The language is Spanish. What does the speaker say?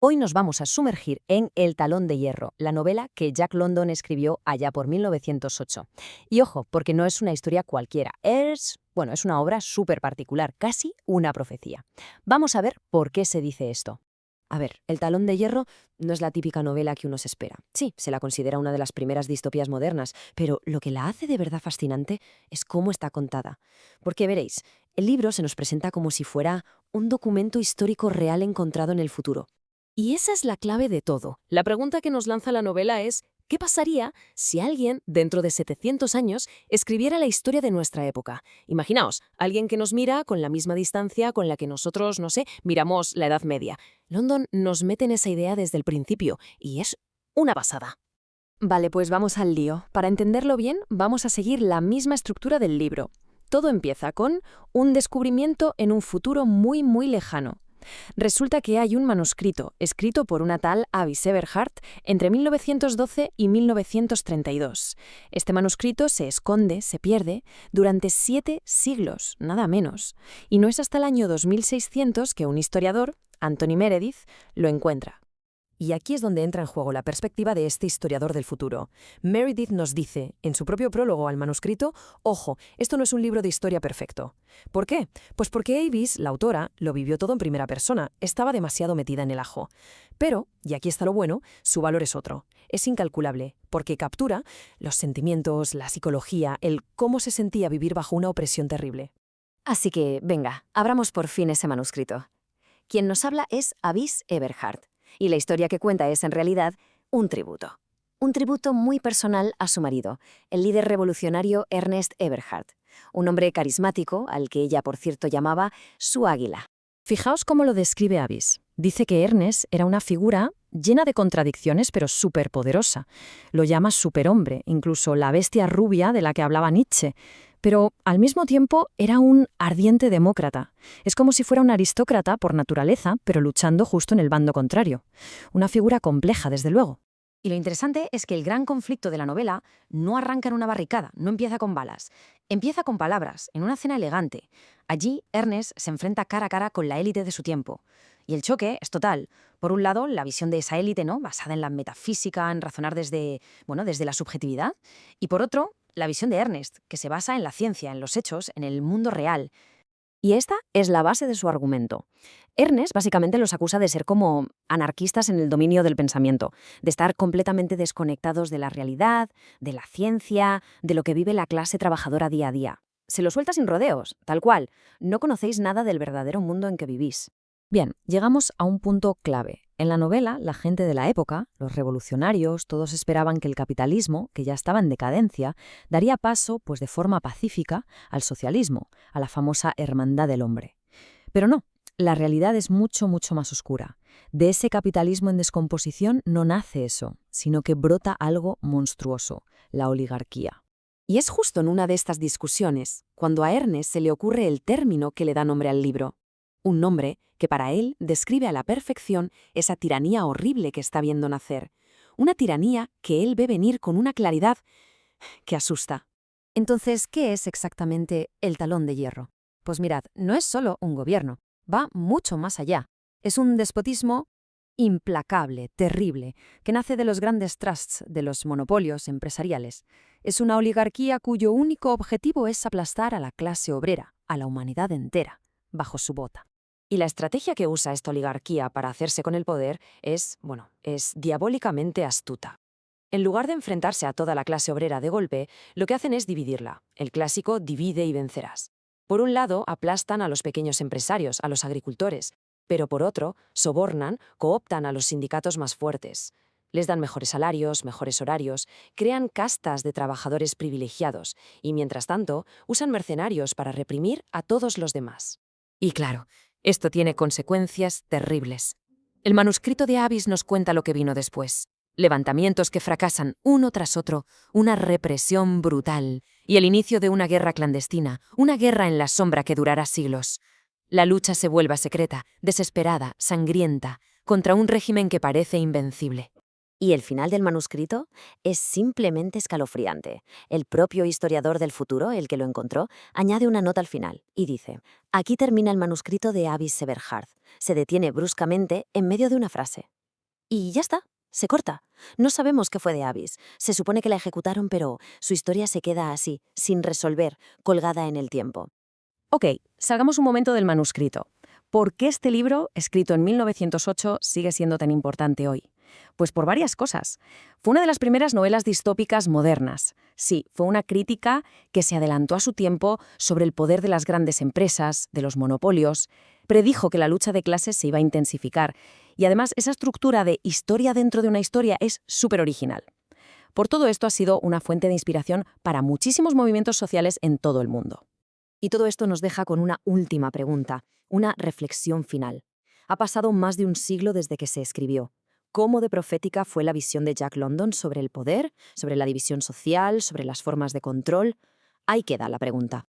Hoy nos vamos a sumergir en El Talón de Hierro, la novela que Jack London escribió allá por 1908. Y ojo, porque no es una historia cualquiera, es una obra súper particular, casi una profecía. Vamos a ver por qué se dice esto. A ver, El Talón de Hierro no es la típica novela que uno se espera. Sí, se la considera una de las primeras distopías modernas, pero lo que la hace de verdad fascinante es cómo está contada. Porque veréis, el libro se nos presenta como si fuera un documento histórico real encontrado en el futuro. Y esa es la clave de todo. La pregunta que nos lanza la novela es, ¿qué pasaría si alguien, dentro de 700 años, escribiera la historia de nuestra época? Imaginaos, alguien que nos mira con la misma distancia con la que nosotros, no sé, miramos la Edad Media. London nos mete en esa idea desde el principio, y es una pasada. Vale, pues vamos al lío. Para entenderlo bien, vamos a seguir la misma estructura del libro. Todo empieza con un descubrimiento en un futuro muy, muy lejano. Resulta que hay un manuscrito escrito por una tal Avis Eberhard entre 1912 y 1932. Este manuscrito se esconde, se pierde, durante 7 siglos, nada menos. Y no es hasta el año 2600 que un historiador, Anthony Meredith, lo encuentra. Y aquí es donde entra en juego la perspectiva de este historiador del futuro. Meredith nos dice, en su propio prólogo al manuscrito, ojo, esto no es un libro de historia perfecto. ¿Por qué? Pues porque Avis, la autora, lo vivió todo en primera persona, estaba demasiado metida en el ajo. Pero, y aquí está lo bueno, su valor es otro. Es incalculable, porque captura los sentimientos, la psicología, el cómo se sentía vivir bajo una opresión terrible. Así que, venga, abramos por fin ese manuscrito. Quien nos habla es Avis Eberhard. Y la historia que cuenta es, en realidad, un tributo. Un tributo muy personal a su marido, el líder revolucionario Ernest Eberhard, un hombre carismático al que ella, por cierto, llamaba su águila. Fijaos cómo lo describe Avis. Dice que Ernest era una figura llena de contradicciones, pero superpoderosa. Lo llama superhombre, incluso la bestia rubia de la que hablaba Nietzsche. Pero, al mismo tiempo, era un ardiente demócrata. Es como si fuera un aristócrata por naturaleza, pero luchando justo en el bando contrario. Una figura compleja, desde luego. Y lo interesante es que el gran conflicto de la novela no arranca en una barricada, no empieza con balas. Empieza con palabras, en una cena elegante. Allí, Ernest se enfrenta cara a cara con la élite de su tiempo. Y el choque es total. Por un lado, la visión de esa élite, ¿no?, basada en la metafísica, en razonar desde la subjetividad. Y por otro, la visión de Ernest, que se basa en la ciencia, en los hechos, en el mundo real. Y esta es la base de su argumento. Ernest básicamente los acusa de ser como anarquistas en el dominio del pensamiento, de estar completamente desconectados de la realidad, de la ciencia, de lo que vive la clase trabajadora día a día. Se lo suelta sin rodeos, tal cual. No conocéis nada del verdadero mundo en que vivís. Bien, llegamos a un punto clave. En la novela, la gente de la época, los revolucionarios, todos esperaban que el capitalismo, que ya estaba en decadencia, daría paso, pues de forma pacífica, al socialismo, a la famosa hermandad del hombre. Pero no, la realidad es mucho, mucho más oscura. De ese capitalismo en descomposición no nace eso, sino que brota algo monstruoso, la oligarquía. Y es justo en una de estas discusiones cuando a Ernest se le ocurre el término que le da nombre al libro. Un nombre que para él describe a la perfección esa tiranía horrible que está viendo nacer. Una tiranía que él ve venir con una claridad que asusta. Entonces, ¿qué es exactamente el talón de hierro? Pues mirad, no es solo un gobierno, va mucho más allá. Es un despotismo implacable, terrible, que nace de los grandes trusts, de los monopolios empresariales. Es una oligarquía cuyo único objetivo es aplastar a la clase obrera, a la humanidad entera, bajo su bota. Y la estrategia que usa esta oligarquía para hacerse con el poder es diabólicamente astuta. En lugar de enfrentarse a toda la clase obrera de golpe, lo que hacen es dividirla. El clásico divide y vencerás. Por un lado, aplastan a los pequeños empresarios, a los agricultores, pero por otro, sobornan, cooptan a los sindicatos más fuertes. Les dan mejores salarios, mejores horarios, crean castas de trabajadores privilegiados y, mientras tanto, usan mercenarios para reprimir a todos los demás. Y claro, esto tiene consecuencias terribles. El manuscrito de Avis nos cuenta lo que vino después. Levantamientos que fracasan uno tras otro, una represión brutal y el inicio de una guerra clandestina, una guerra en la sombra que durará siglos. La lucha se vuelve secreta, desesperada, sangrienta, contra un régimen que parece invencible. Y el final del manuscrito es simplemente escalofriante. El propio historiador del futuro, el que lo encontró, añade una nota al final y dice: aquí termina el manuscrito de Avis Everhard. Se detiene bruscamente en medio de una frase. Y ya está, se corta. No sabemos qué fue de Avis. Se supone que la ejecutaron, pero su historia se queda así, sin resolver, colgada en el tiempo. Ok, salgamos un momento del manuscrito. ¿Por qué este libro, escrito en 1908, sigue siendo tan importante hoy? Pues por varias cosas. Fue una de las primeras novelas distópicas modernas. Sí, fue una crítica que se adelantó a su tiempo sobre el poder de las grandes empresas, de los monopolios. Predijo que la lucha de clases se iba a intensificar. Y además, esa estructura de historia dentro de una historia es súper original. Por todo esto ha sido una fuente de inspiración para muchísimos movimientos sociales en todo el mundo. Y todo esto nos deja con una última pregunta, una reflexión final. Ha pasado más de un siglo desde que se escribió. ¿Cómo de profética fue la visión de Jack London sobre el poder, sobre la división social, sobre las formas de control? Ahí queda la pregunta.